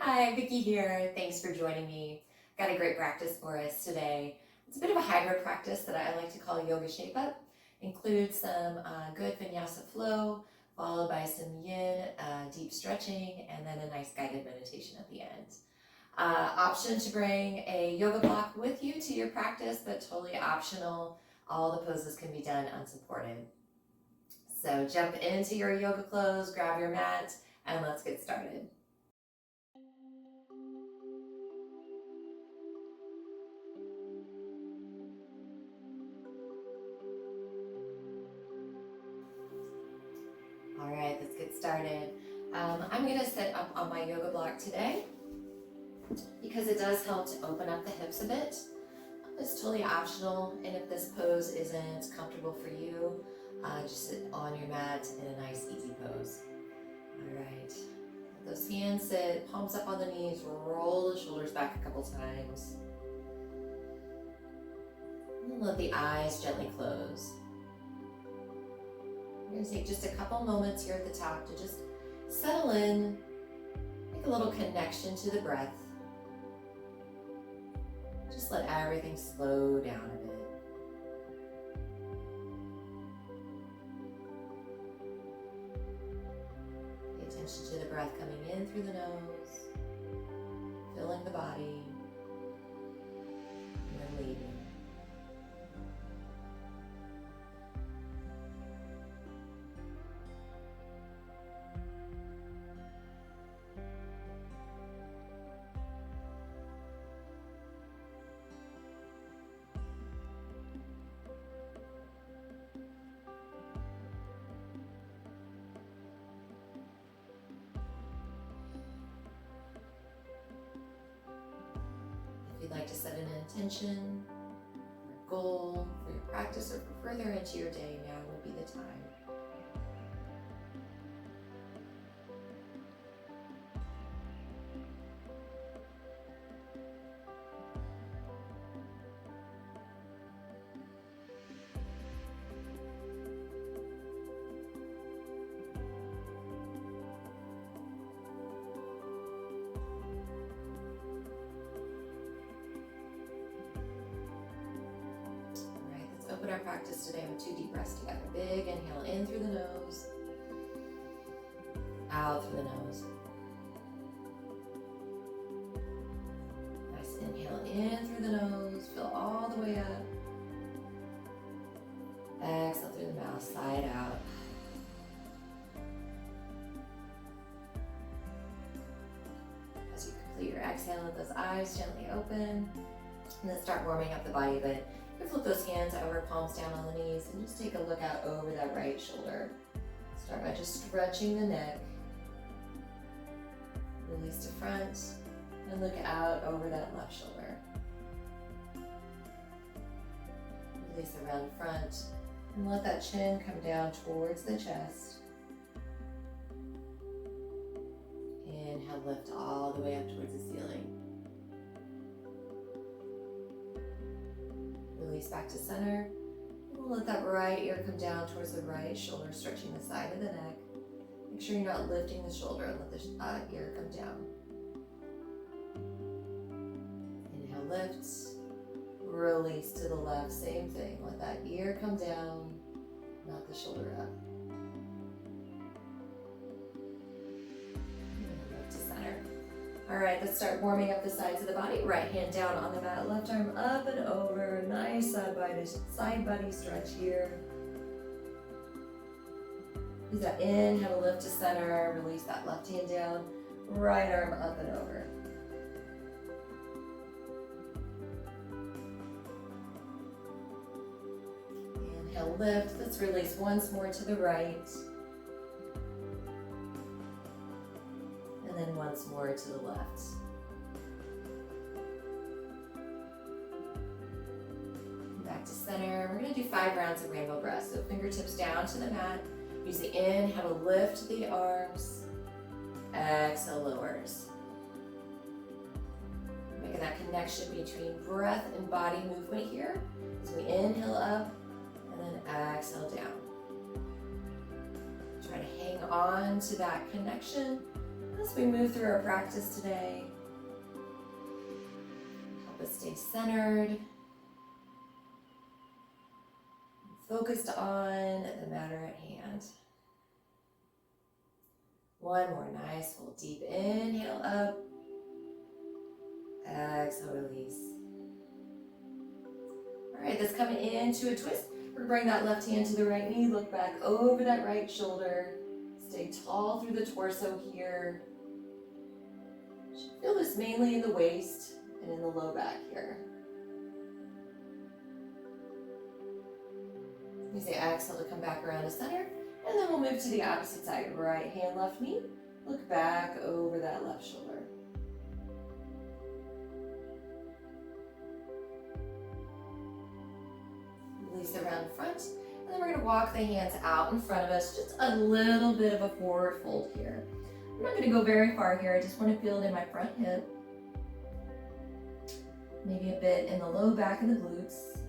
Hi, Vicki here. Thanks for joining me. Got a great practice for us today. It's a bit of a hybrid practice that I like to call yoga shape up. Includes some good vinyasa flow, followed by some yin, deep stretching, and then a nice guided meditation at the end. Option to bring a yoga block with you to your practice, but totally optional. All the poses can be done unsupported. So jump into your yoga clothes, grab your mat, and let's get started. All right, let's get started. I'm gonna sit up on my yoga block today because it does help to open up the hips a bit. It's totally optional, and if this pose isn't comfortable for you, just sit on your mat in a nice, easy pose. All right, let those hands sit, palms up on the knees, roll the shoulders back a couple times. And let the eyes gently close. We're going to take just a couple moments here at the top to just settle in, make a little connection to the breath. Just let everything slow down a bit. Pay attention to the breath coming in through the nose, filling the body, and then leaving. If you'd like to set an intention or goal for your practice or for further into your day, now would be the time. Open our practice today with 2 deep breaths together. Big inhale in through the nose, out through the nose. Nice inhale in through the nose, fill all the way up. Exhale through the mouth, side out. As you complete your exhale, let those eyes gently open, and then start warming up the body a bit. You flip those hands over, palms down on the knees, and just take a look out over that right shoulder. Start by just stretching the neck. Release to front, and look out over that left shoulder. Release around front, and let that chin come down towards the chest. Inhale, lift all the way up towards the ceiling. Release back to center. We'll let that right ear come down towards the right shoulder, stretching the side of the neck. Make sure you're not lifting the shoulder and let the ear come down. Inhale, lift. Release to the left, same thing. Let that ear come down, not the shoulder up. And lift to center. All right, let's start warming up the sides of the body. Right hand down on the mat, left arm up and over. Nice side body stretch here. Use that inhale, lift to center. Release that left hand down. Right arm up and over. Inhale, lift. Let's release once more to the right. And then once more to the left. Back to center. We're going to do 5 rounds of rainbow breath. So fingertips down to the mat. Use the inhale to lift the arms. Exhale, lowers. Making that connection between breath and body movement here. As we inhale up and then exhale down. Try to hang on to that connection As we move through our practice today, help us stay centered, focused on the matter at hand. One more nice full deep inhale up. Exhale, release. All right, that's coming into a twist. We're gonna bring that left hand to the right knee, look back over that right shoulder. Stay tall through the torso here. You should feel this mainly in the waist and in the low back here. You say exhale to come back around to center, and then we'll move to the opposite side. Right hand, left knee. Look back over that left shoulder. Release around front, and then we're going to walk the hands out in front of us, just a little bit of a forward fold here. I'm not going to go very far here, I just want to feel it in my front hip, maybe a bit in the low back of the glutes.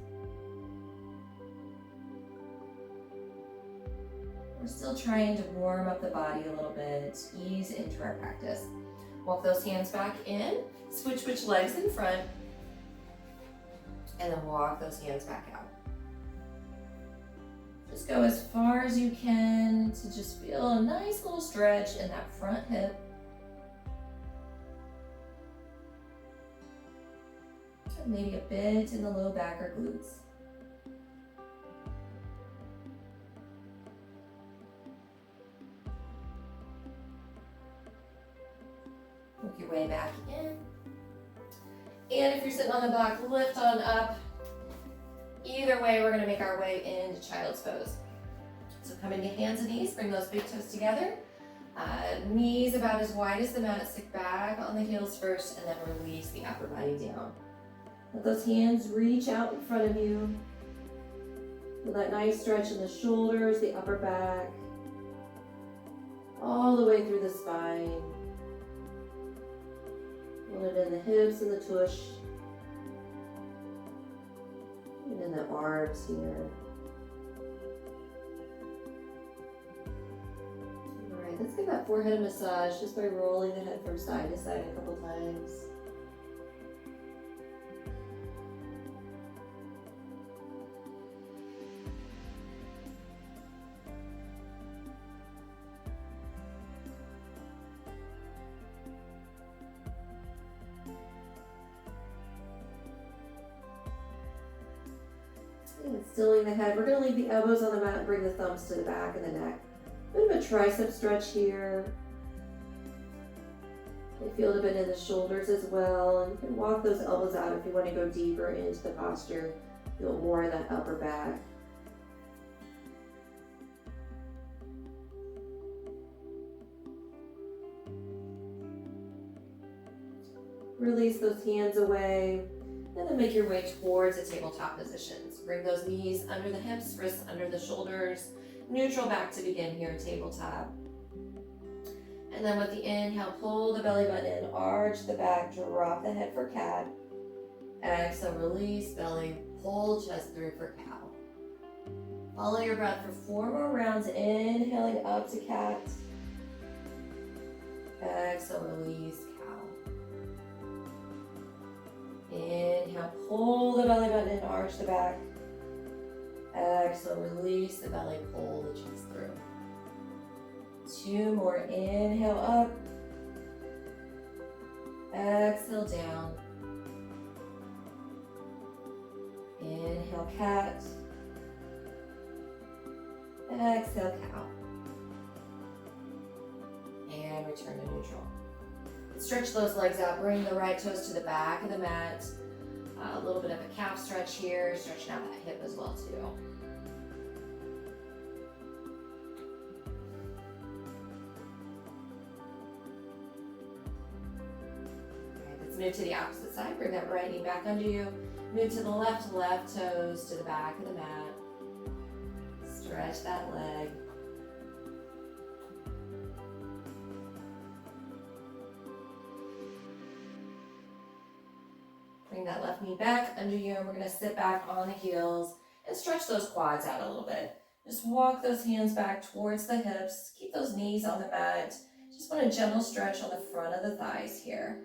We're still trying to warm up the body a little bit, ease into our practice. Walk those hands back in, switch legs in front, and then walk those hands back out. Just go as far as you can to just feel a nice little stretch in that front hip. And maybe a bit in the low back or glutes. Work your way back in. And if you're sitting on the block, lift on up. Either way, we're going to make our way into child's pose. So come into hands and knees, bring those big toes together. Knees about as wide as the mat, stick back on the heels first, and then release the upper body down. Let those hands reach out in front of you. Feel that nice stretch in the shoulders, the upper back, all the way through the spine. Feel it in the hips and the tush. And in the arms here. All right, let's give that forehead a massage just by rolling the head from side to side a couple times. And stilling the head, we're going to leave the elbows on the mat and bring the thumbs to the back of the neck. Bit of a tricep stretch here. You feel it a bit in the shoulders as well. And you can walk those elbows out if you want to go deeper into the posture. Feel more in that upper back. Release those hands away. And then make your way towards the tabletop positions. Bring those knees under the hips, wrists under the shoulders. Neutral back to begin here, tabletop. And then with the inhale, pull the belly button in, arch the back, drop the head for cat. Exhale, release belly, pull chest through for cow. Follow your breath for 4 more rounds, inhaling up to cat. Exhale, release cow. Inhale, pull the belly button in, arch the back. Exhale, release the belly, pull the chest through. 2 more, inhale up. Exhale down. Inhale, cat. Exhale, cow. And return to neutral. Stretch those legs out, bring the right toes to the back of the mat. A little bit of a calf stretch here, stretching out that hip as well too. Okay, let's move to the opposite side. Bring that right knee back under you. Move to the left toes to the back of the mat. Stretch that leg. Bring that left knee back under you, and we're going to sit back on the heels and stretch those quads out a little bit. Just walk those hands back towards the hips. Keep those knees on the mat. Just want a gentle stretch on the front of the thighs here.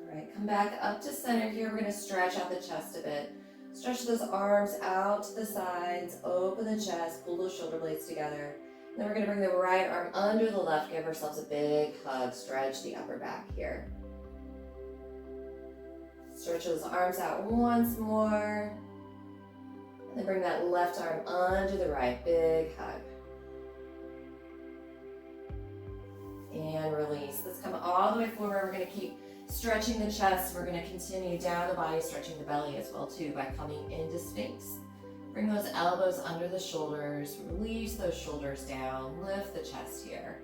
All right, come back up to center here. We're going to stretch out the chest a bit. Stretch those arms out to the sides, open the chest, pull those shoulder blades together. And then we're going to bring the right arm under the left, give ourselves a big hug, stretch the upper back here. Stretch those arms out once more. And then bring that left arm under the right, big hug. And release. Let's come all the way forward. We're going to keep stretching the chest. We're going to continue down the body, stretching the belly as well too by coming into Sphinx. Bring those elbows under the shoulders. Release those shoulders down. Lift the chest here.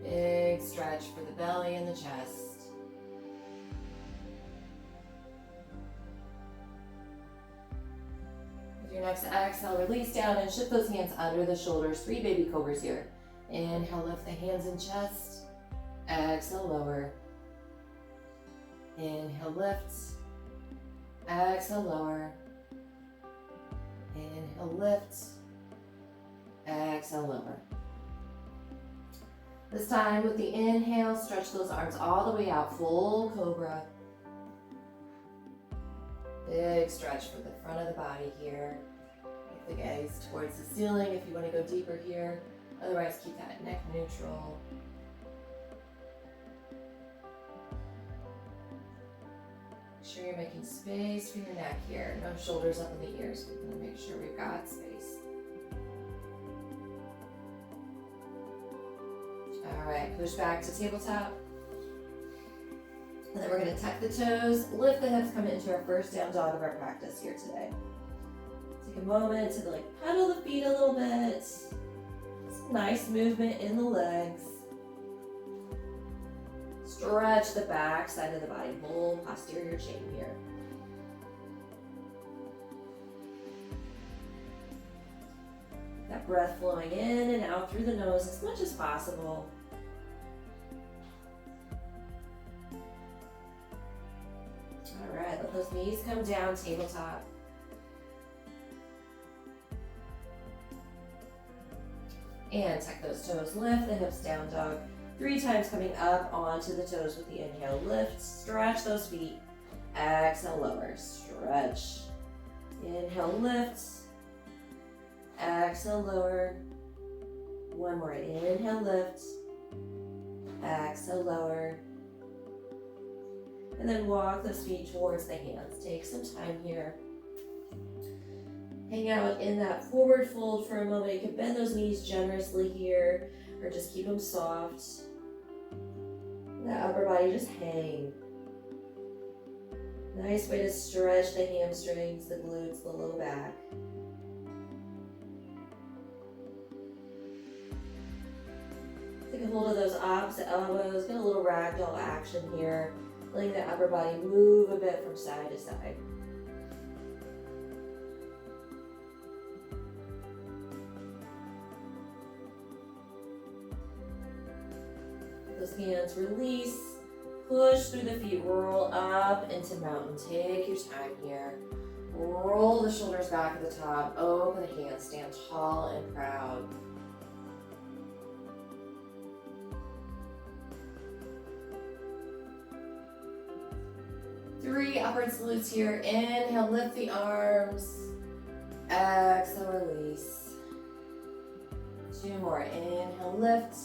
Big stretch for the belly and the chest. With your next exhale, release down and shift those hands under the shoulders. 3 baby cobras here. Inhale, lift the hands and chest. Exhale, lower. Inhale, lift. Exhale, lower. Inhale, lift. Exhale, lower. This time with the inhale, stretch those arms all the way out, full cobra. Big stretch for the front of the body here. Take the gaze towards the ceiling if you want to go deeper here. Otherwise, keep that neck neutral. Make sure you're making space for your neck here. No shoulders up in the ears. We're going to make sure we've got space. All right, push back to tabletop. And then we're going to tuck the toes, lift the hips, come into our first down dog of our practice here today. Take a moment to pedal the feet a little bit. Some nice movement in the legs. Stretch the back side of the body, whole posterior chain here. That breath flowing in and out through the nose as much as possible. All right, let those knees come down, tabletop. And tuck those toes, lift the hips down dog. 3 times coming up onto the toes with the inhale, lift, stretch those feet. Exhale, lower, stretch. Inhale, lift. Exhale, lower. One more, inhale, lift. Exhale, lower. And then walk those feet towards the hands. Take some time here. Hang out in that forward fold for a moment. You can bend those knees generously here, or just keep them soft. That upper body just hang. Nice way to stretch the hamstrings, the glutes, the low back. Take a hold of those opposite elbows. Get a little ragdoll action here. Letting the upper body move a bit from side to side. Those hands release, push through the feet, roll up into mountain. Take your time here. Roll the shoulders back at the top, open the hands, stand tall and proud. Three upward salutes here. Inhale, lift the arms. Exhale, release. 2 more. Inhale, lift.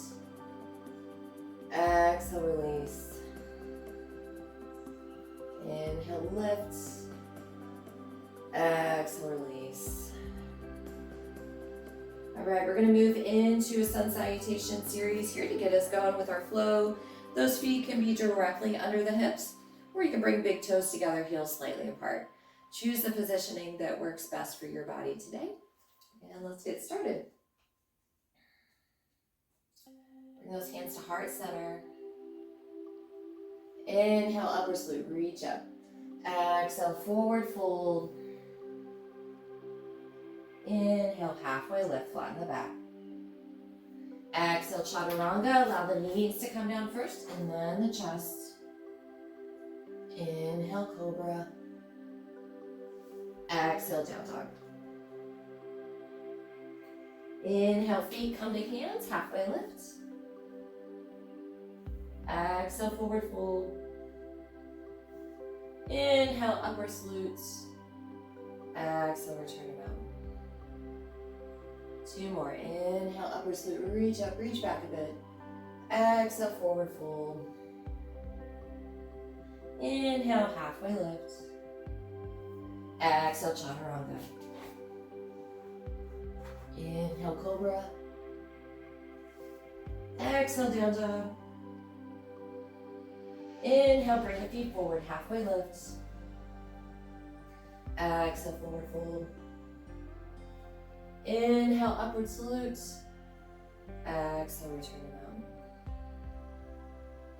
Exhale, release. Inhale, lift. Exhale, release. All right, we're going to move into a sun salutation series here to get us going with our flow. Those feet can be directly under the hips, or you can bring big toes together, heels slightly apart. Choose the positioning that works best for your body today. And let's get started. Bring those hands to heart center. Inhale, upward salute, reach up. Exhale, forward fold. Inhale, halfway lift, flatten the back. Exhale, Exhale, chaturanga. Allow the knees to come down first and then the chest. Inhale, cobra. Exhale, down dog. Inhale, feet come to hands, halfway lift. Exhale, forward fold. Inhale, upward salute. Exhale, return to mountain. 2 more. Inhale, upward salute. Reach up, reach back a bit. Exhale, forward fold. Inhale, halfway lift. Exhale, chaturanga. Inhale, cobra. Exhale, down dog. Inhale, bring the feet forward, halfway lift. Exhale, forward fold. Inhale, upward salute. Exhale, return to mountain.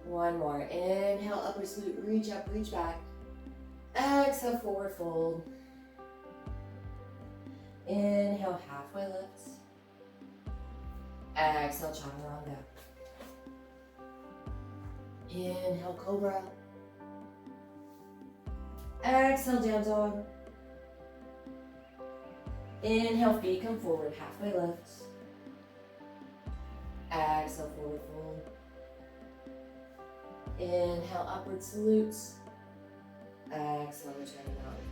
1 more. Inhale, upward salute. Reach up, reach back. Exhale, forward fold. Inhale, halfway lift. Exhale, chaturanga. Inhale, cobra. Exhale, down dog. Inhale, feet come forward, halfway lift. Exhale, forward fold. Inhale, upward salute. Exhale, return to mountain.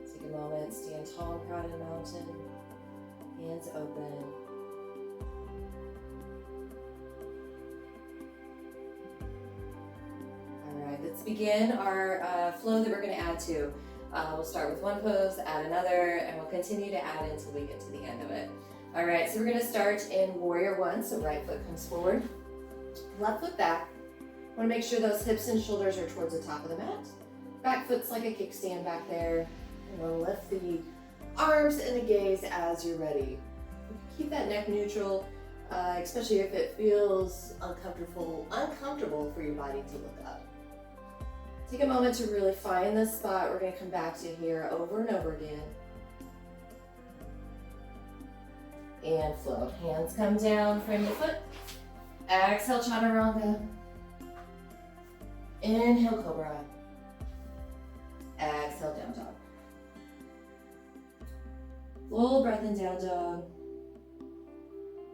Take a moment, stand tall and proud in mountain. Hands open. Alright, let's begin our flow that we're going to add to. We'll start with one pose, add another, and we'll continue to add until we get to the end of it. Alright, so we're going to start in warrior one, so right foot comes forward, left foot back. Want to make sure those hips and shoulders are towards the top of the mat. Back foot's like a kickstand back there. And we'll lift the arms and the gaze as you're ready. Keep that neck neutral, especially if it feels uncomfortable for your body to look up. Take a moment to really find this spot. We're going to come back to here over and over again. And float. Hands come down, frame the foot. Exhale, chaturanga. Inhale, cobra. Exhale, down dog. Full breath in down dog.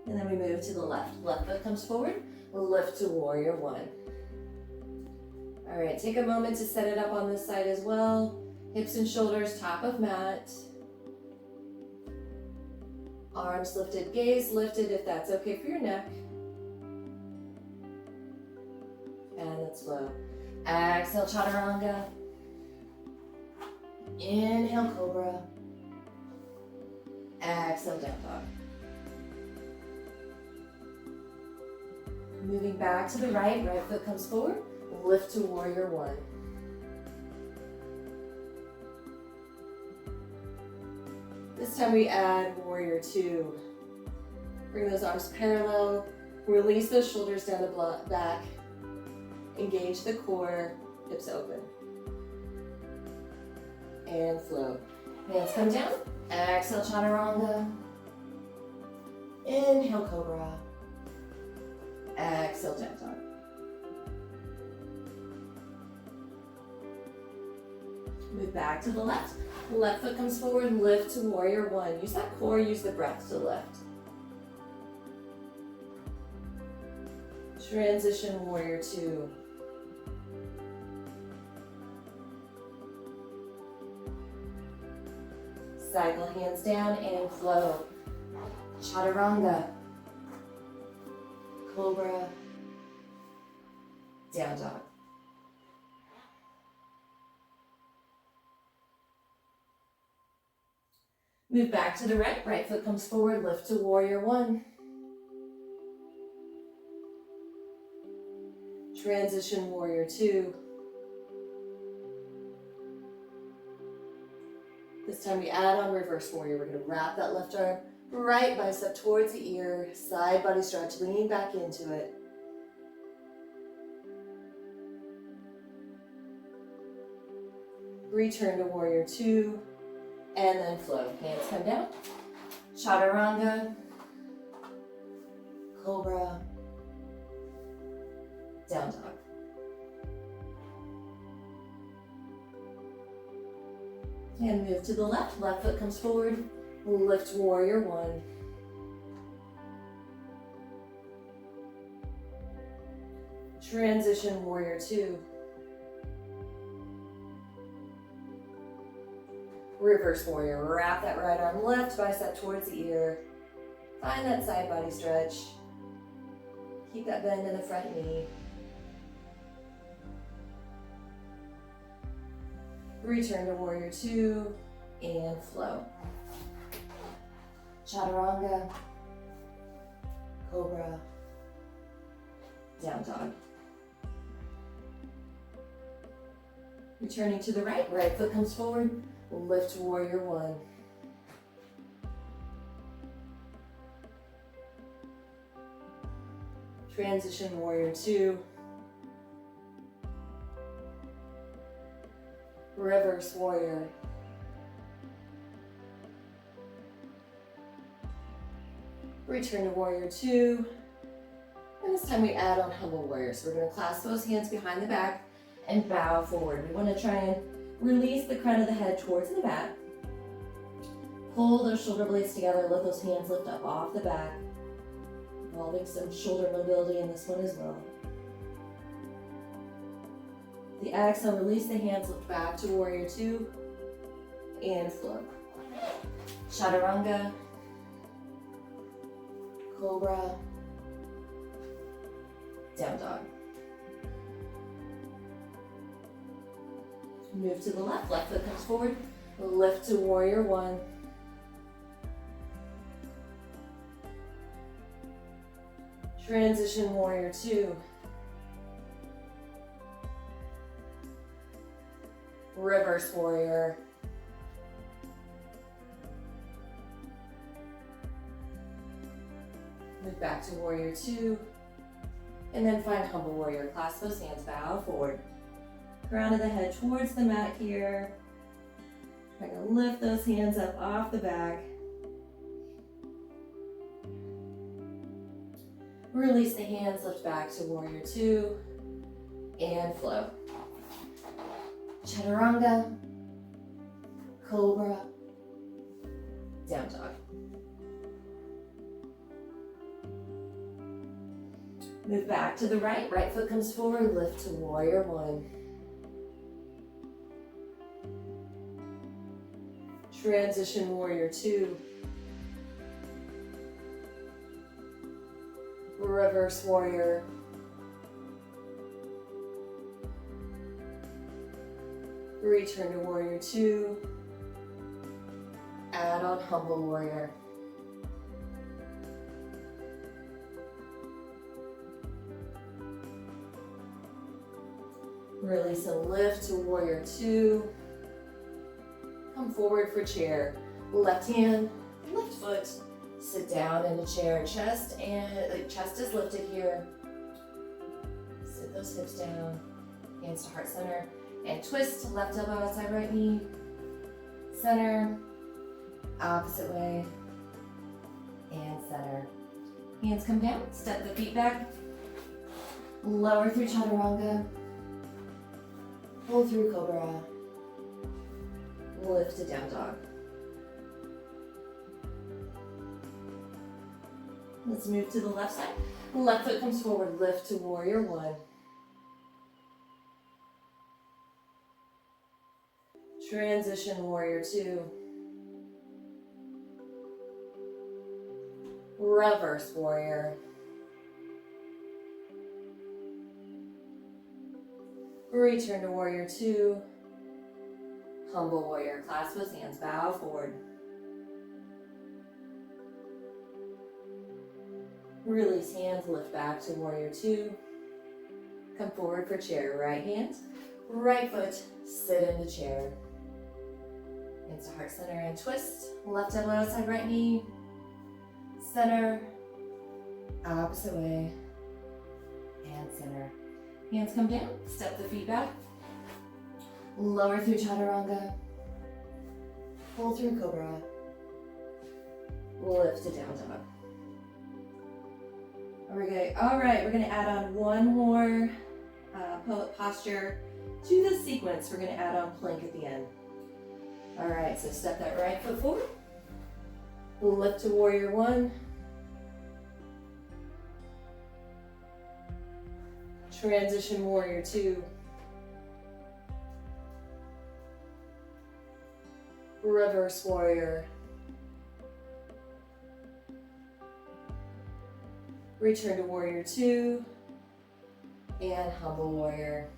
And then we move to the left. Left foot comes forward. We'll lift to warrior one. All right, take a moment to set it up on this side as well. Hips and shoulders, top of mat. Arms lifted, gaze lifted if that's okay for your neck. And let's flow. Exhale, chaturanga. Inhale, cobra. Exhale, down dog. Moving back to the right, right foot comes forward. Lift to warrior one. This time we add warrior two. Bring those arms parallel. Release those shoulders down the back. Engage the core, hips open. And flow. Hands come down. Exhale, chaturanga. Inhale, cobra. Exhale, down dog. Move back to the left. Left foot comes forward, lift to warrior one. Use that core, use the breath to lift. Transition warrior two. Cycle hands down and flow. Chaturanga. Cobra. Down dog. Move back to the right. Right foot comes forward, lift to warrior one. Transition warrior two. This time we add on reverse warrior. We're going to wrap that left arm, right bicep towards the ear, side body stretch, lean back into it. Return to warrior two, and then flow. Hands come down. Chaturanga. cobra, down dog. And move to the left. Left foot comes forward. Lift warrior one. Transition warrior two. Reverse warrior. Wrap that right arm, left bicep towards the ear. Find that side body stretch. Keep that bend in the front knee. Return to warrior two and flow. Chaturanga, cobra, down dog. Returning to the right, right foot comes forward, lift warrior one. Transition warrior two. Reverse warrior. Return to warrior two. And this time we add on humble warrior. So we're going to clasp those hands behind the back and bow forward. We want to try and release the crown of the head towards the back. Pull those shoulder blades together. Let those hands lift up off the back. Involving some shoulder mobility in this one as well. The exhale, release the hands, lift back to warrior two, and flow. Chaturanga, cobra, down dog. Move to the left, left foot comes forward, lift to warrior one. Transition warrior two. Reverse warrior. Move back to warrior two. And then find humble warrior. Clasp those hands, bow forward. Crown of the head towards the mat here. Try to lift those hands up off the back. Release the hands, lift back to warrior two, and flow. Chaturanga, cobra, down dog. Move back to the right, right foot comes forward, lift to warrior one. Transition warrior two. Reverse warrior. Return to warrior two. Add on humble warrior. Release and lift to warrior two. Come forward for chair. Left hand, left foot. Sit down in the chair. Chest is lifted here. Sit those hips down. Hands to heart center. And twist, left elbow outside right knee. Center. Opposite way. And center. Hands come down. Step the feet back. Lower through chaturanga. Pull through cobra. Lift to down dog. Let's move to the left side. Left foot comes forward, lift to warrior one. Transition warrior two. Reverse warrior. Return to warrior two. Humble warrior. Clasp those hands, bow forward. Release hands, lift back to warrior two. Come forward for chair. Right hand, right foot, sit in the chair. Hands to heart center and twist. Left elbow outside right knee. Center. Opposite way. And center. Hands come down. Step the feet back. Lower through chaturanga. Pull through cobra. Lift to down dog. Okay, all right, we're gonna add on one more posture to this sequence. We're gonna add on plank at the end. All right, so step that right foot forward. Lift to warrior one. Transition warrior two. Reverse warrior. Return to warrior two. And humble warrior.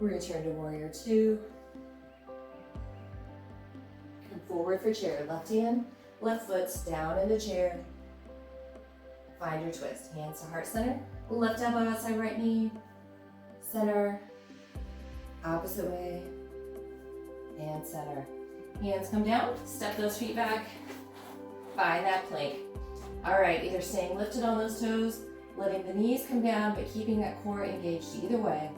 Return to warrior two. Come forward for chair. Left hand, left foot down in the chair. Find your twist. Hands to heart center. Left elbow outside right knee. Center. Opposite way. And center. Hands come down. Step those feet back. Find that plank. All right, either staying lifted on those toes, letting the knees come down, but keeping that core engaged either way.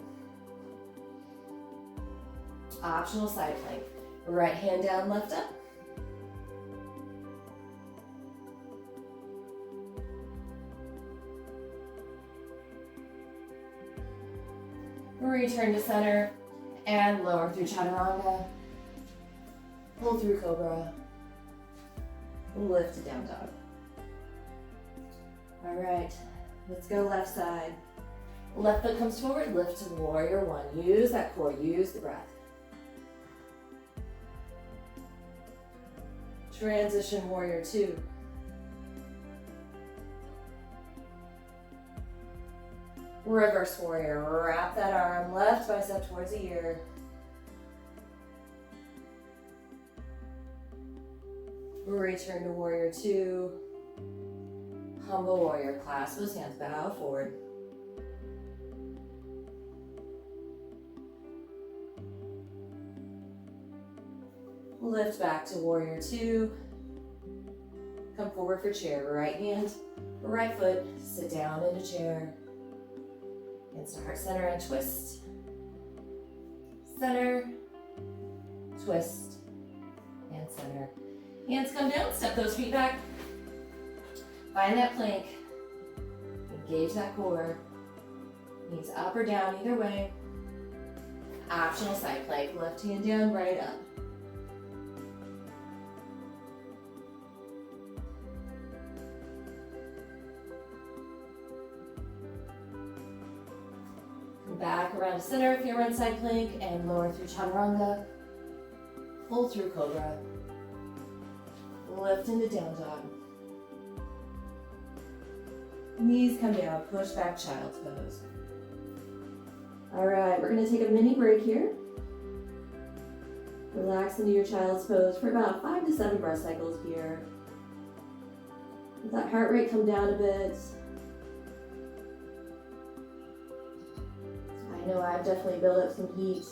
Optional side plank. Right hand down, left up. Return to center and lower through chaturanga. Pull through cobra. Lift to down dog. All right, let's go left side. Left foot comes forward, lift to warrior one. Use that core, use the breath. Transition warrior two. Reverse warrior, wrap that arm, left bicep towards the ear. Return to warrior two. Humble warrior, clasp those hands, bow forward. Lift back to warrior two. Come forward for chair, right hand, right foot, sit down in a chair. Hands to heart center and twist. Center, twist, and center. Hands come down, step those feet back. Find that plank. Engage that core. Knees up or down, either way. Optional side plank, left hand down, right up. Back around to center if you're on side plank, and lower through chaturanga. Pull through cobra. Lift into down dog. Knees come down, push back child's pose. All right, we're gonna take a mini break here. Relax into your child's pose for about 5 to 7 breath cycles here. Let that heart rate come down a bit. I know I've definitely built up some heat.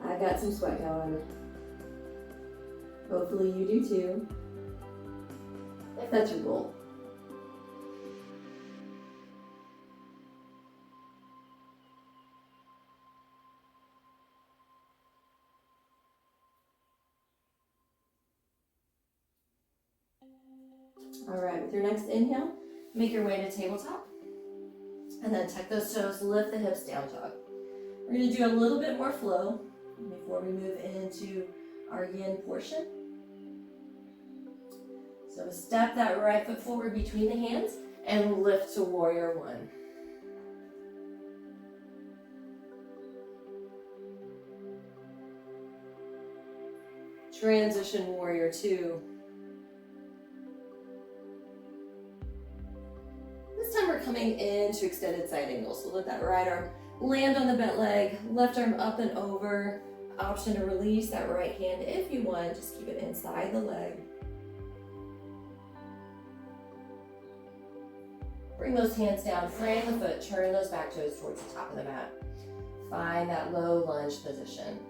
I've got some sweat going. Hopefully you do too, if that's your goal. All right, with your next inhale, make your way to tabletop. And then tuck those toes, lift the hips, down dog. We're gonna do a little bit more flow before we move into our yin portion. So step that right foot forward between the hands and lift to warrior one. Transition warrior two. This time we're coming into extended side angle. So let that right arm land on the bent leg, left arm up and over. Option to release that right hand if you want, just keep it inside the leg. Bring those hands down, frame the foot, turn those back toes towards the top of the mat. Find that low lunge position.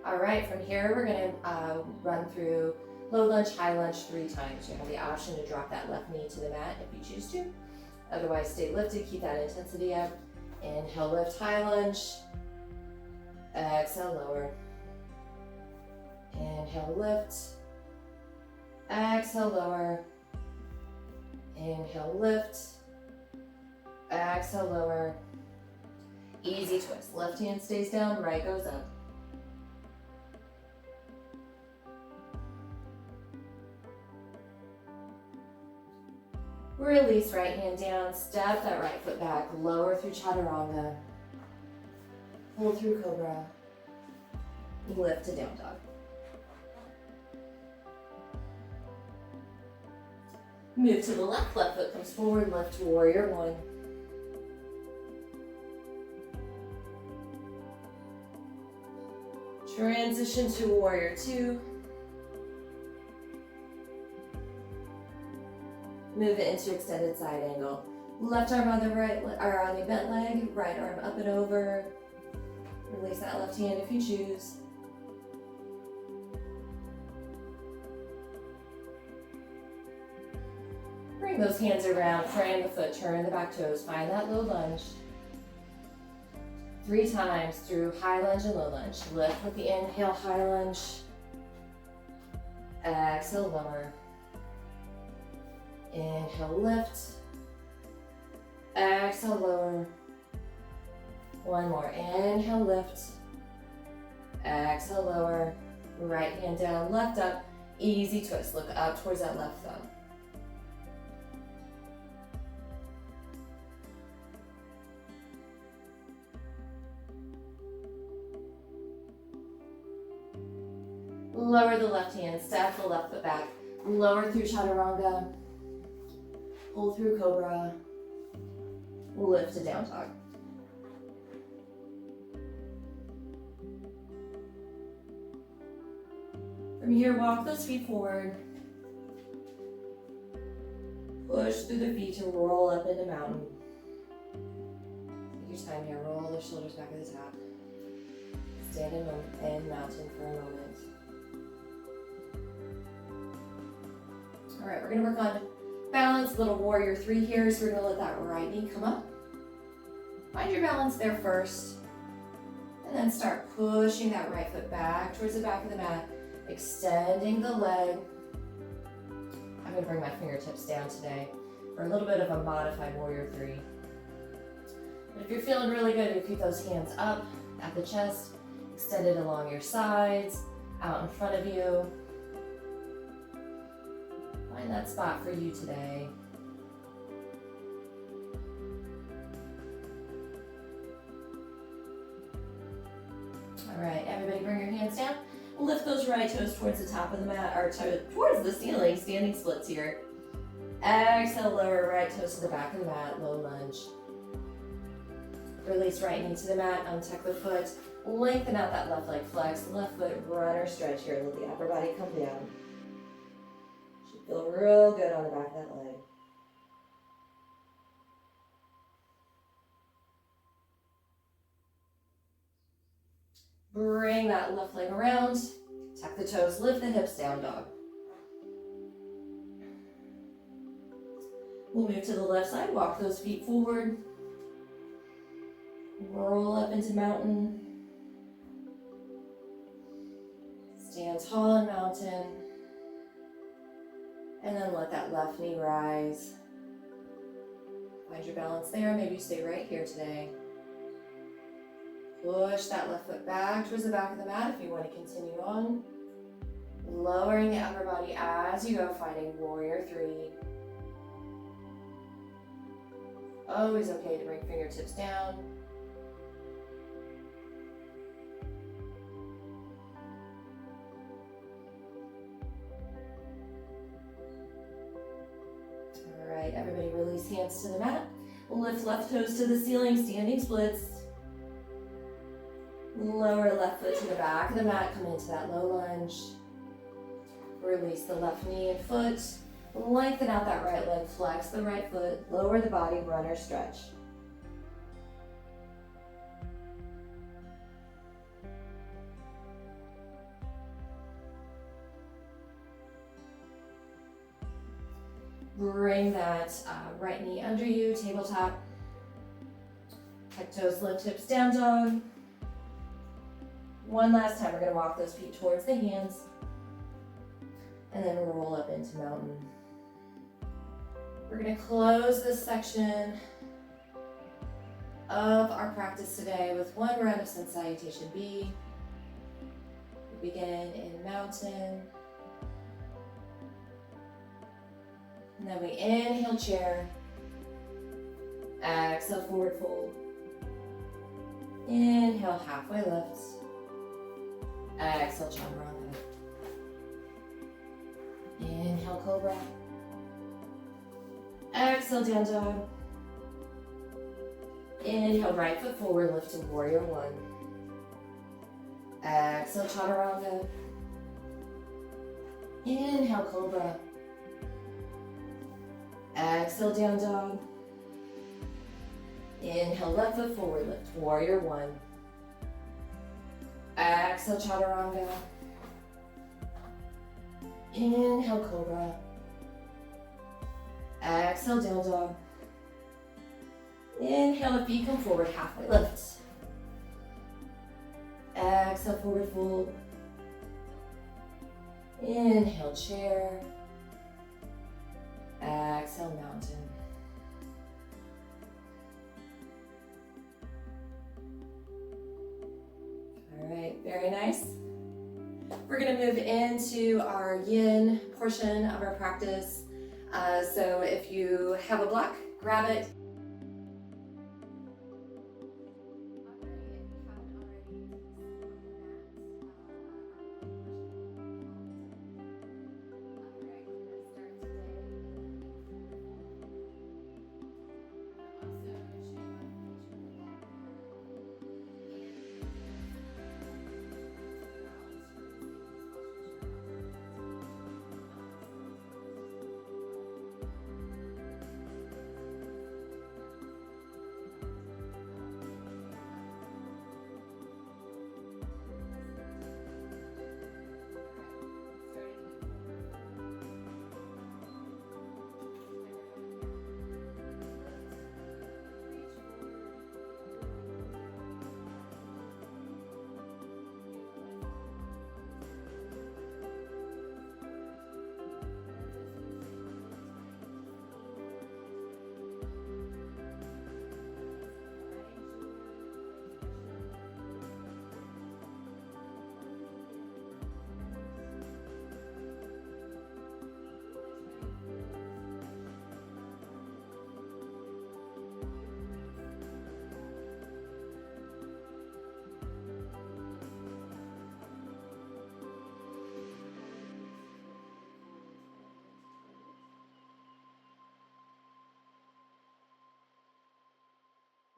All right, from here we're gonna run through low lunge, high lunge 3 times. You have the option to drop that left knee to the mat if you choose to. Otherwise, stay lifted, keep that intensity up. Inhale, lift, high lunge. Exhale, lower. Inhale, lift. Exhale, lower. Inhale, lift. Exhale, lower. Easy twist. Left hand stays down, right goes up. Release right hand down, step that right foot back, lower through chaturanga. Pull through cobra. Lift to down dog. Move to the left, left foot comes forward, left to warrior one. Transition to warrior two. Move it into extended side angle. Left arm on the right, or on the bent leg, right arm up and over. Release that left hand if you choose. Bring those hands around, frame the foot, turn the back toes, find that low lunge. 3 times through high lunge and low lunge. Lift with the inhale, high lunge. Exhale, lower. Inhale, lift. Exhale, lower. One more. Inhale, lift. Exhale, lower. Right hand down, left up. Easy twist. Look up towards that left thumb. Lower the left hand, step the left foot back. Lower through chaturanga. Pull through cobra. Lift to down dog. From here, walk those feet forward. Push through the feet to roll up into mountain. Take your time here. Roll the shoulders back at the top. Stand in mountain for a moment. All right, we're gonna work on balance, little warrior 3 here. So we're gonna let that right knee come up. Find your balance there first. And then start pushing that right foot back towards the back of the mat, extending the leg. I'm gonna bring my fingertips down today for a little bit of a modified warrior 3. But if you're feeling really good, you keep those hands up at the chest, extended along your sides, out in front of you. Find that spot for you today. All right, everybody bring your hands down. Lift those right toes towards the top of the mat, or towards the ceiling, standing splits here. Exhale, lower right toes to the back of the mat, low lunge. Release right knee to the mat, untuck the foot, lengthen out that left leg, flex, left foot, runner stretch here, let the upper body come down. Feel real good on the back of that leg. Bring that left leg around. Tuck the toes, lift the hips down, dog. We'll move to the left side, walk those feet forward. Roll up into mountain. Stand tall in mountain. And then let that left knee rise. Find your balance there. Maybe you stay right here today. Push that left foot back towards the back of the mat if you want to continue on. Lowering the upper body as you go, finding warrior 3. Always okay to bring fingertips down. Alright, everybody release hands to the mat. Lift left toes to the ceiling, standing splits. Lower left foot to the back of the mat, come into that low lunge. Release the left knee and foot. Lengthen out that right leg, flex the right foot, lower the body, runner stretch. Bring that right knee under you, tabletop. Tuck Toes lift, hips down dog. One last time, we're gonna walk those feet towards the hands and then roll up into mountain. We're gonna close this section of our practice today with one round of sun salutation B. We begin in mountain. And then we inhale chair. Exhale forward fold. Inhale halfway lift. Exhale chaturanga. Inhale cobra. Exhale down dog. Inhale right foot forward, lift to warrior one. Exhale chaturanga. Inhale cobra. Exhale down dog. Inhale left foot forward, lift warrior one. Exhale chaturanga. Inhale cobra. Exhale down dog. Inhale, the feet come forward, halfway lift. Exhale, forward fold. Inhale, chair. Exhale, mountain. All right, very nice. We're gonna move into our yin portion of our practice. So if you have a block, grab it.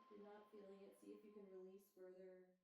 If you're not feeling it, see if you can release further.